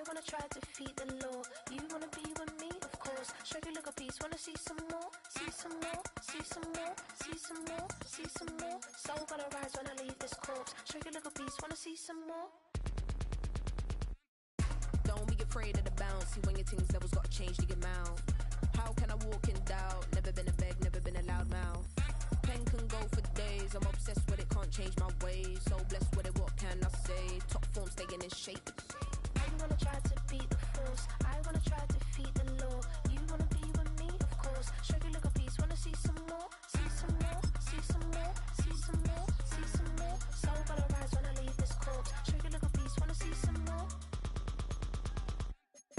I wanna try to defeat the law. You wanna be with me, of course. Show you look a piece, wanna see some more, see some more, see some more, see some more, see some more. Soul gonna rise when I leave this corpse. Show you look a piece, wanna see some more. Don't be afraid of the bounce. See when your things levels gotta change to get mouth. How can I walk in doubt? Never been a beg, never been a loud mouth. Pen can go for days. I'm obsessed with it, can't change my ways. So blessed with it, what can I say? Top form staying in shape. I wanna try to beat the force. I wanna try to defeat the law. You wanna be with me, of course. Show you look a piece, wanna see some more, see some more, see some more, see some more, see some more. Soul gonna rise when I leave this corpse. Show you look a piece, wanna see some more.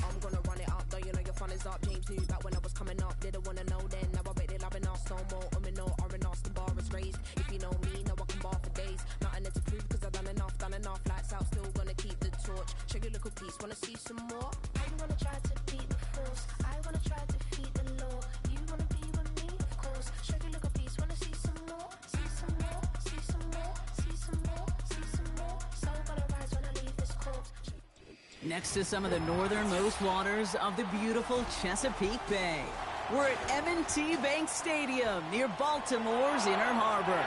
I'm gonna run it up, though you know your fun is up. James knew back when I was coming up. Didn't wanna know then, now I bet they loving us no more. No, R&R's, the bar is raised. If you know me, now I can bar for days. Nothing left to prove, cause I've done enough. Lights out, still gonna keep the torch. Show you look a piece, wanna see some more? I wanna try to beat the force. I wanna try to defeat the law. You wanna be with me, of course. Show you look a piece, wanna see some more, see some more, see some more, see some more, see some more. Soul gonna rise when I leave this corpse. Next to some of the northernmost waters of the beautiful Chesapeake Bay, we're at M&T Bank Stadium near Baltimore's Inner Harbor.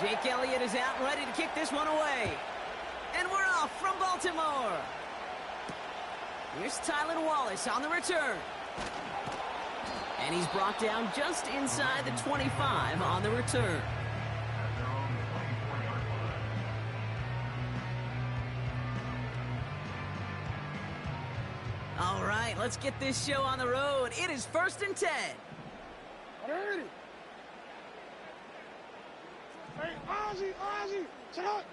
Jake Elliott is out and ready to kick this one away. And we're off from Baltimore. Here's Tylan Wallace on the return. And he's brought down just inside the 25 on the return. All right, let's get this show on the road. It is 1st and 10. Alrighty. Hey, Ozzy, shut up.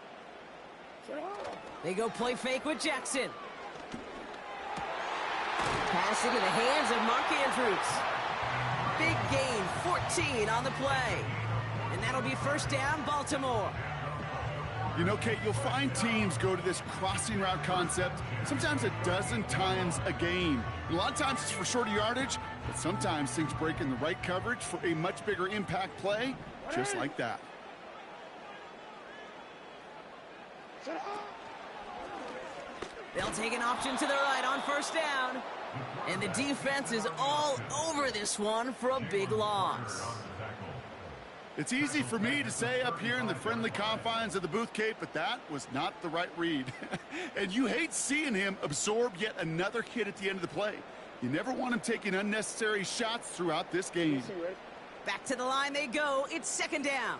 Shut up. They go play fake with Jackson. Pass into the hands of Mark Andrews. Big gain, 14 on the play. And that'll be 1st down, Baltimore. You know, Kate, you'll find teams go to this crossing route concept sometimes a dozen times a game. And a lot of times it's for shorter yardage, but sometimes things break in the right coverage for a much bigger impact play, just like that. They'll take an option to the right on 1st down. And the defense is all over this one for a big loss. It's easy for me to say up here in the friendly confines of the booth, Kate, but that was not the right read. And you hate seeing him absorb yet another hit at the end of the play. You never want him taking unnecessary shots throughout this game. Back to the line they go. It's 2nd down.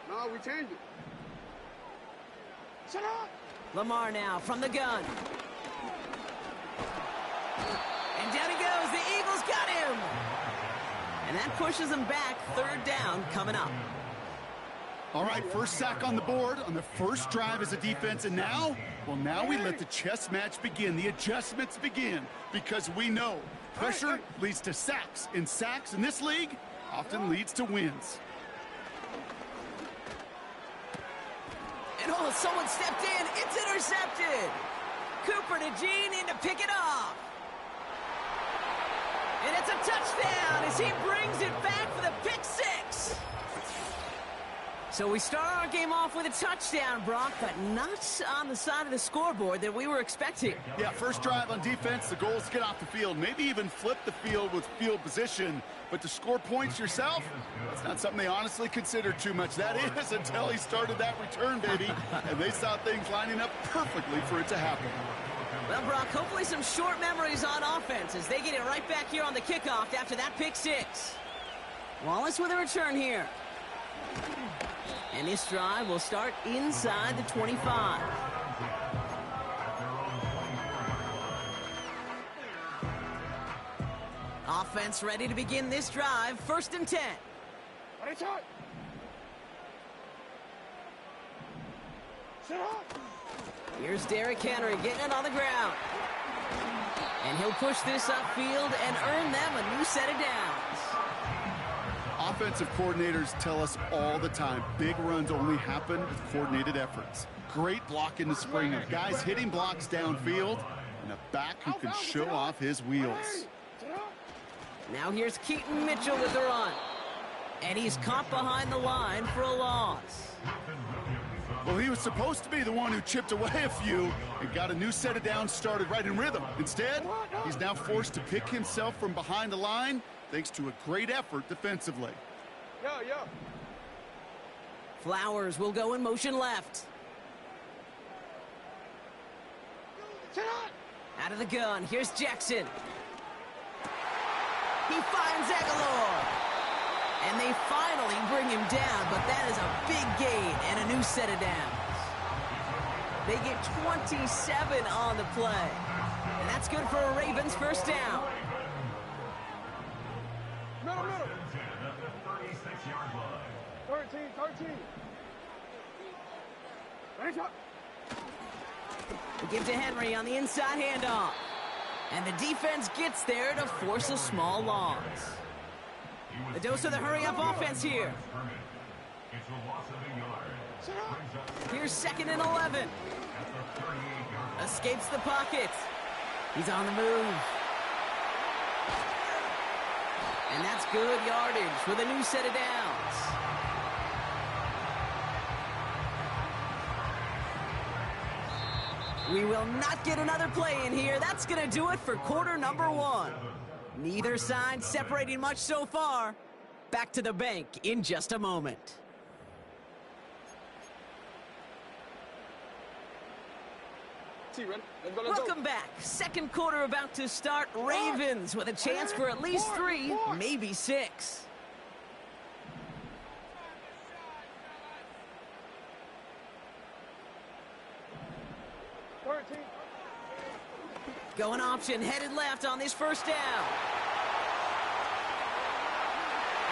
No, we changed it. Shut up! Lamar now from the gun. And down he goes. The Eagles got him. And that pushes them back. 3rd down coming up. All right, first sack on the board on the first drive as a defense. And now, well, now we let the chess match begin. The adjustments begin because we know pressure leads to sacks. And sacks in this league often leads to wins. And oh, someone stepped in. It's intercepted. Cooper to Gene in to pick it off. And it's a touchdown as he brings it back for the pick 6. So we start our game off with a touchdown, Brock, but not on the side of the scoreboard that we were expecting. Yeah, first drive on defense, the goal is to get off the field, maybe even flip the field with field position. But to score points yourself, that's not something they honestly consider too much. That is until he started that return, baby. And they saw things lining up perfectly for it to happen. Well, Brock, hopefully some short memories on offense as they get it right back here on the kickoff after that pick 6. Wallace with a return here. And this drive will start inside the 25. Offense ready to begin this drive. 1st and 10. Here's Derrick Henry getting it on the ground. And he'll push this upfield and earn them a new set of downs. Defensive coordinators tell us all the time, big runs only happen with coordinated efforts. Great block in the spring of guys hitting blocks downfield and a back who can show off his wheels. Now here's Keaton Mitchell with the run. And he's caught behind the line for a loss. Well, he was supposed to be the one who chipped away a few and got a new set of downs started right in rhythm. Instead, he's now forced to pick himself from behind the line thanks to a great effort defensively. Flowers will go in motion left. Out of the gun, here's Jackson. He finds Aguilar. And they finally bring him down, but that is a big gain and a new set of downs. They get 27 on the play. And that's good for a Ravens first down. Middle. 13. They give to Henry on the inside handoff. And the defense gets there to force a small loss. The dose of the hurry-up offense here. Here's 2nd and 11. Escapes the pocket. He's on the move. And that's good yardage with a new set of downs. We will not get another play in here. That's going to do it for quarter number 1. Neither side separating much so far. Back to the bank in just a moment. Welcome back. Second quarter about to start. Ravens with a chance for at least 3, maybe 6. Going option, headed left on this first down.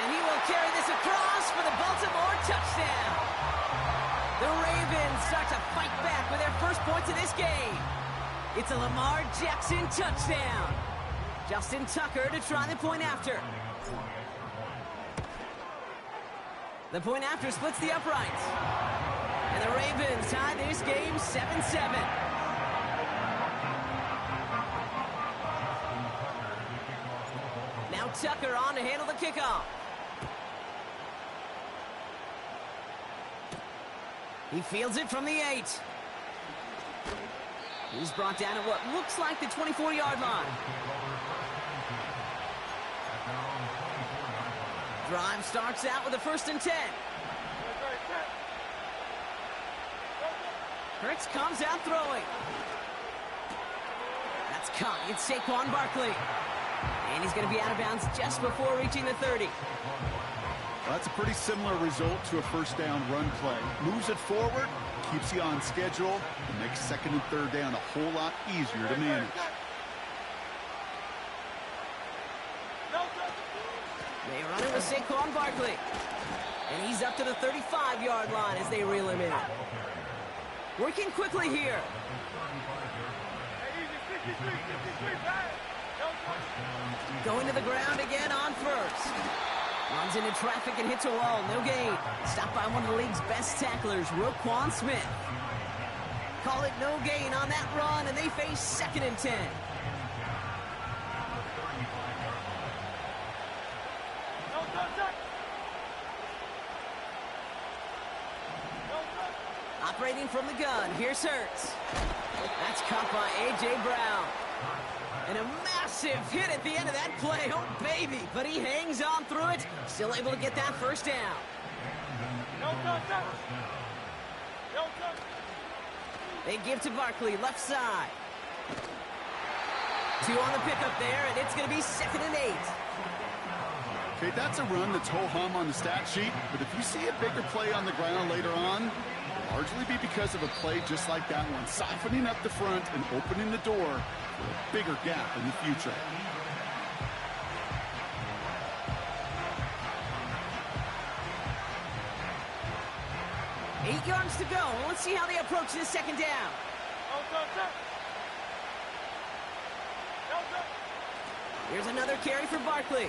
And he will carry this across for the Baltimore touchdown. The Ravens start to fight back with their first points of this game. It's a Lamar Jackson touchdown. Justin Tucker to try the point after. The point after splits the uprights. And the Ravens tie this game 7-7. Now Tucker on to handle the kickoff. He fields it from the 8. He's brought down at what looks like the 24-yard line. Drive starts out with a 1st and 10. Hurts comes out throwing. That's caught. It's Saquon Barkley. And he's going to be out of bounds just before reaching the 30. Well, that's a pretty similar result to a first down run play. Moves it forward, keeps you on schedule, and makes 2nd and 3rd down a whole lot easier to manage. They run it with Saquon Barkley. And he's up to the 35-yard line as they reel him in. Working quickly here. Going to the ground again on 1st. Runs into traffic and hits a wall. No gain. Stopped by one of the league's best tacklers, Roquan Smith. Call it no gain on that run, and they face 2nd and 10. Operating from the gun, here's Hurts. That's caught by A.J. Brown. And a massive hit at the end of that play. Oh, baby. But he hangs on through it. Still able to get that first down. They give to Barkley, left side. 2 on the pickup there, and it's going to be 2nd and 8. Okay, that's a run that's ho-hum on the stat sheet, but if you see a bigger play on the ground later on, it'll largely be because of a play just like that one, softening up the front and opening the door for a bigger gap in the future. Eight yards to go. Let's see how they approach this 2nd down. Here's another carry for Barkley.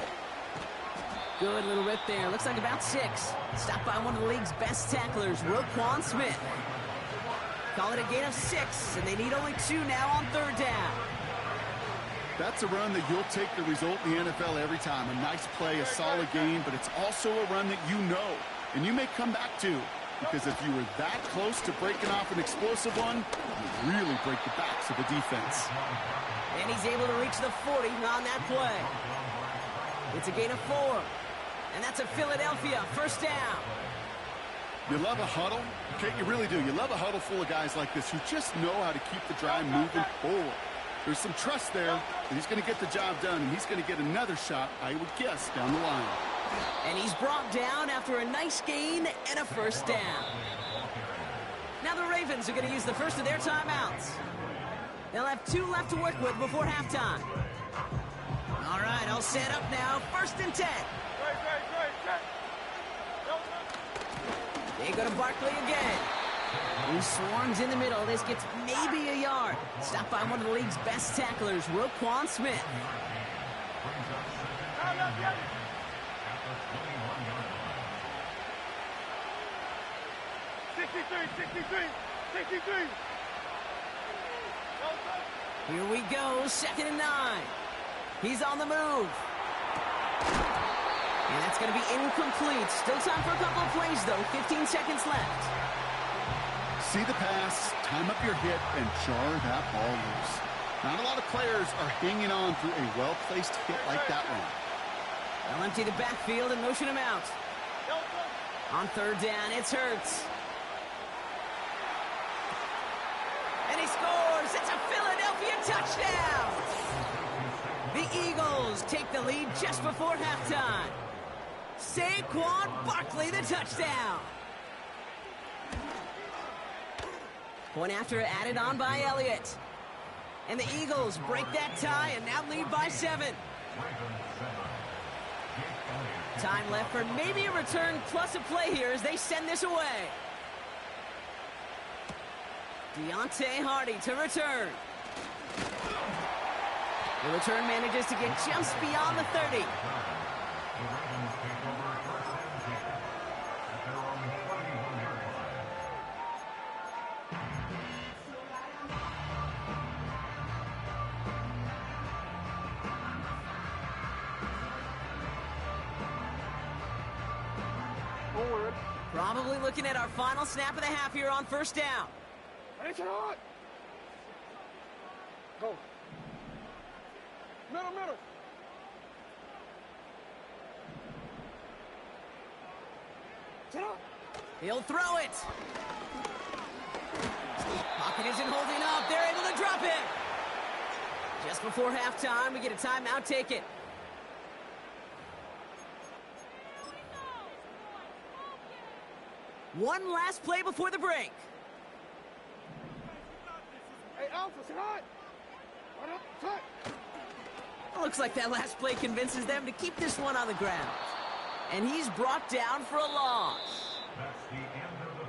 Good little rip there. Looks like about 6. Stopped by one of the league's best tacklers, Roquan Smith. Call it a gain of 6, and they need only 2 now on 3rd down. That's a run that you'll take the result in the NFL every time. A nice play, a solid game, but it's also a run that you know, and you may come back to. Because if you were that close to breaking off an explosive one, you really break the backs of the defense. And he's able to reach the 40 on that play. It's a gain of 4. And that's a Philadelphia 1st down. You love a huddle? Okay, you really do. You love a huddle full of guys like this who just know how to keep the drive moving forward. There's some trust there that he's going to get the job done, and he's going to get another shot, I would guess, down the line. And he's brought down after a nice gain and a 1st down. Now the Ravens are going to use the first of their timeouts. They'll have 2 left to work with before halftime. All right, all set up now. 1st and 10. They go to Barkley again. He swarms in the middle. This gets maybe a yard. Stopped by one of the league's best tacklers, Roquan Smith. Here we go, 2nd and 9. He's on the move. And that's going to be incomplete. Still time for a couple of plays, though. 15 seconds left. See the pass, time up your hit, and jar that ball loose. Not a lot of players are hanging on through a well-placed hit like that one. They'll empty the backfield and motion him out. On 3rd down, it's Hurts. And he scores! It's a Philadelphia touchdown! The Eagles take the lead just before halftime. Saquon Barkley, the touchdown. Point after added on by Elliott. And the Eagles break that tie and now lead by 7. Time left for maybe a return plus a play here as they send this away. Deontay Hardy to return. The return manages to get just beyond the 30. Probably looking at our final snap of the half here on 1st down. Go. Middle. He'll throw it. Pocket isn't holding up. They're able to drop it. Just before halftime, we get a timeout. Take it. One last play before the break. Hey, Alpha, say hi. What up? Cut. Looks like that last play convinces them to keep this one on the ground. And he's brought down for a loss.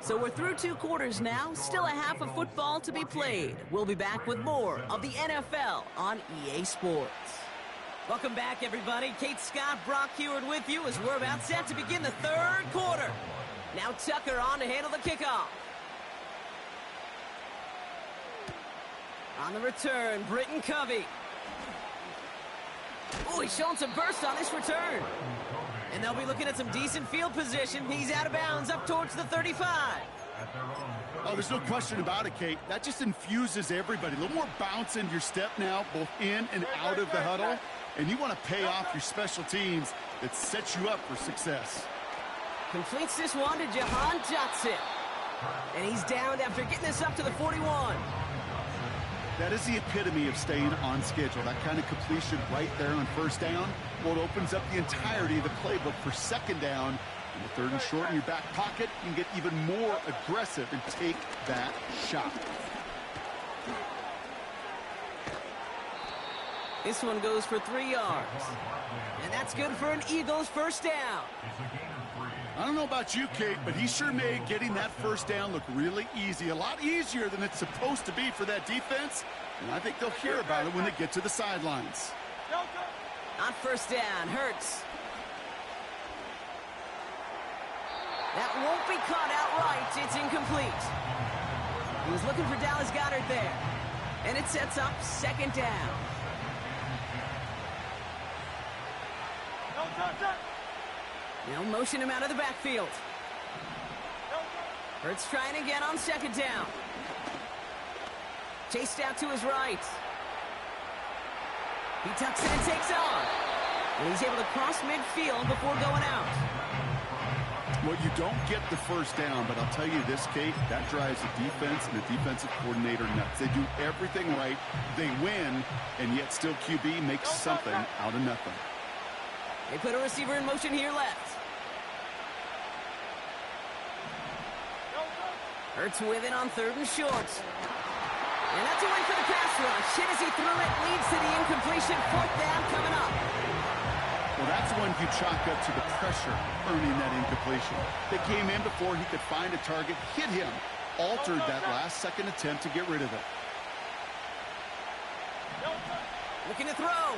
So we're through 2 quarters now. Still a half of football to be played. We'll be back with more of the NFL on EA Sports. Welcome back, everybody. Kate Scott, Brock Heward with you as we're about set to begin the 3rd quarter. Now Tucker on to handle the kickoff. On the return, Britton Covey. Oh, he's showing some burst on this return. And they'll be looking at some decent field position. He's out of bounds up towards the 35. Oh, there's no question about it, Kate. That just infuses everybody. A little more bounce into your step now, both in and out of the huddle. And you want to pay off your special teams that sets you up for success. Completes this one to Jahan Johnson. And he's downed after getting this up to the 41. That is the epitome of staying on schedule. That kind of completion right there on 1st down. Well, it opens up the entirety of the playbook for 2nd down. In the 3rd and short in your back pocket, you can get even more aggressive and take that shot. This one goes for 3 yards. And that's good for an Eagles 1st down. I don't know about you, Kate, but he sure made getting that 1st down look really easy. A lot easier than it's supposed to be for that defense. And I think they'll hear about it when they get to the sidelines. On 1st down, Hurts. That won't be caught outright. It's incomplete. He was looking for Dallas Goedert there. And it sets up second down. They'll motion him out of the backfield. Hurts trying again on second down. Chased out to his right. He tucks it and takes on. And he's able to cross midfield before going out. Well, you don't get the first down, but I'll tell you this, Kate, that drives the defense and the defensive coordinator nuts. They do everything right. They win, and yet still QB makes something out of nothing. They put a receiver in motion here left. Hurts with it on third and short. And that's a win for the pass rush. Hit as he threw it, leads to the incompletion. Fourth down coming up. Well, that's one you chalk up to the pressure earning that incompletion. They came in before he could find a target, hit him, altered that last-second attempt to get rid of it. Looking to throw.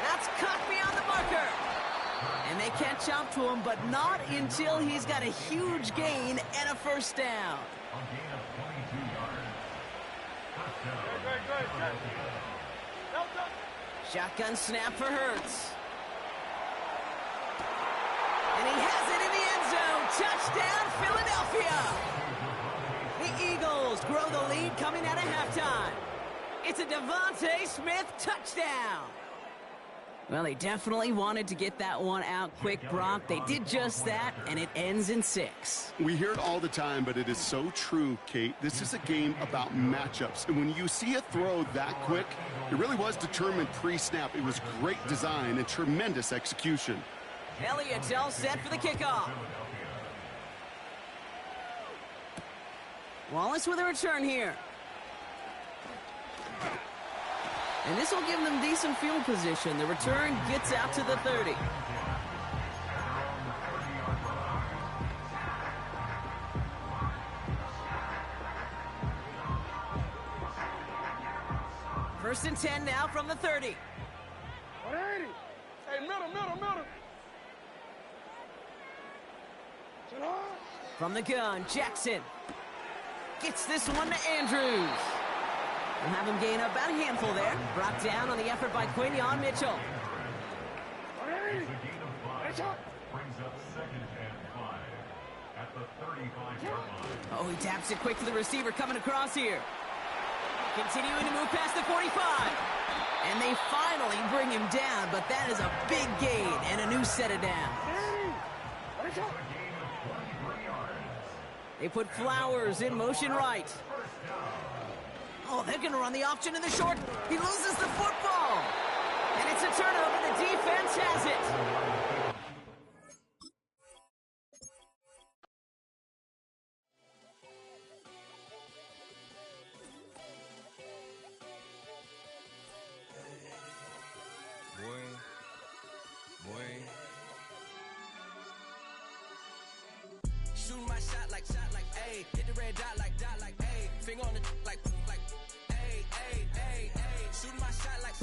That's caught beyond the marker. And they catch up to him, but not until he's got a huge gain and a first down. Shotgun snap for Hurts. And he has it in the end zone. Touchdown, Philadelphia. The Eagles grow the lead coming out of halftime. It's a Devontae Smith touchdown. Well, they definitely wanted to get that one out quick, Brock. They did just that, and it ends in 6. We hear it all the time, but it is so true, Kate. This is a game about matchups. And when you see a throw that quick, it really was determined pre-snap. It was great design and tremendous execution. Elliott's all set for the kickoff. Wallace with a return here. And this will give them decent field position. The return gets out to the 30. First and 10 now from the 30. 180. Hey, middle. From the gun, Jackson gets this one to Andrews. We'll have him gain about a handful there. Brought down on the effort by Quinion Mitchell. 180. Brings up second and 5 at the 35-yard line. Oh, he taps it quick to the receiver coming across here. Continuing to move past the 45. And they finally bring him down, but that is a big gain and a new set of downs. They put Flowers in motion right. Oh, they're going to run the option in the short. He loses the football. And it's a turnover. The defense has it. Shoot my shot like, ayy. Hit the red dot like, ayy. Finger on the like, ayy. Shooting my shot like